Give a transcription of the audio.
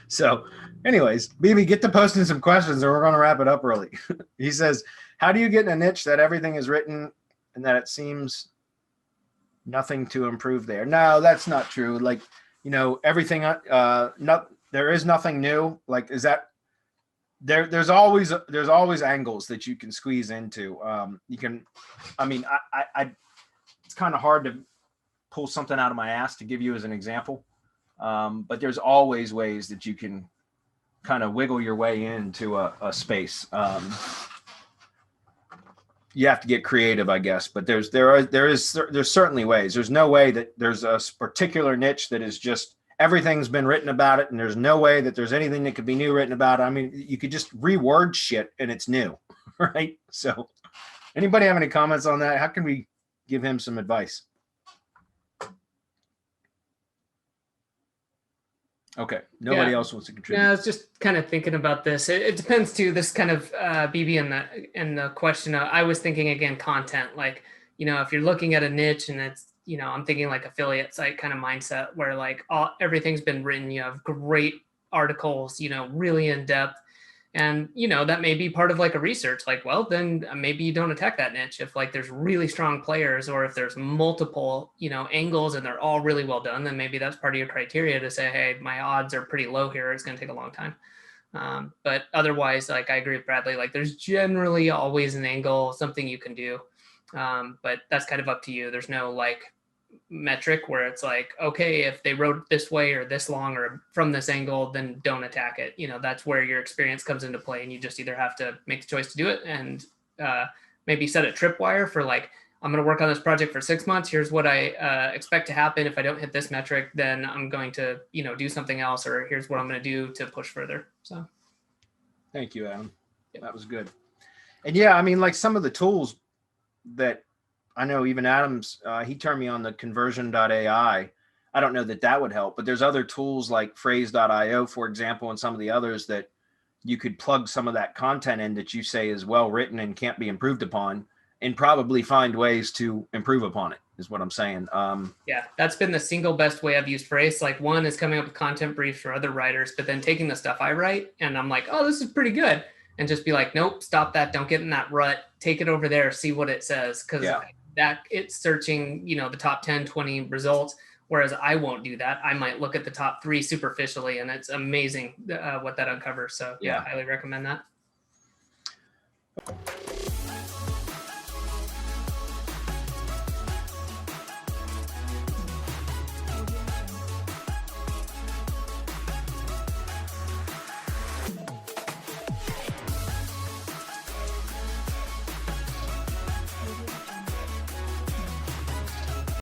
So anyways, BB, get to posting some questions or we're going to wrap it up early. He says, how do you get in a niche that everything is written and that it seems nothing to improve there? No, that's not true. Like, everything, there is nothing new. Like, is that there's always angles that you can squeeze into. You can, it's kind of hard to pull something out of my ass to give you as an example. But there's always ways that you can kind of wiggle your way into a space. You have to get creative, I guess, but there's certainly ways. There's no way that there's a particular niche that is just everything's been written about it, and there's no way that there's anything that could be new written about it. I mean, you could just reword shit and it's new, right? So anybody have any comments on that? How can we give him some advice? Okay, nobody else wants to contribute. Yeah, I was just kind of thinking about this. It depends too. This kind of BB in the question. I was thinking again, content. Like, if you're looking at a niche and it's, I'm thinking like affiliate site kind of mindset where like everything's been written. You have great articles, really in depth. And, that may be part of like a research, like, well, then maybe you don't attack that niche. If like there's really strong players or if there's multiple, angles and they're all really well done, then maybe that's part of your criteria to say, hey, my odds are pretty low here. It's going to take a long time. But otherwise, like I agree with Bradley, like there's generally always an angle, something you can do. But that's kind of up to you. There's no like metric where it's like, okay, if they wrote this way or this long or from this angle, then don't attack it. That's where your experience comes into play, and you just either have to make the choice to do it and maybe set a tripwire for like, I'm going to work on this project for 6 months. Here's what I expect to happen. If I don't hit this metric, then I'm going to, do something else, or here's what I'm going to do to push further. So thank you, Adam. Yep. That was good. And yeah, I mean, like some of the tools that I know even Adam's, he turned me on the conversion.ai. I don't know that would help, but there's other tools like phrase.io, for example, and some of the others that you could plug some of that content in that you say is well written and can't be improved upon, and probably find ways to improve upon it, is what I'm saying. Yeah, that's been the single best way I've used phrase. Like one is coming up with content briefs for other writers, but then taking the stuff I write and I'm like, oh, this is pretty good. And just be like, nope, stop that. Don't get in that rut. Take it over there. See what it says. Because that it's searching, the top 10, 20 results. Whereas I won't do that. I might look at the top 3 superficially, and it's amazing what that uncovers. So yeah, highly recommend that.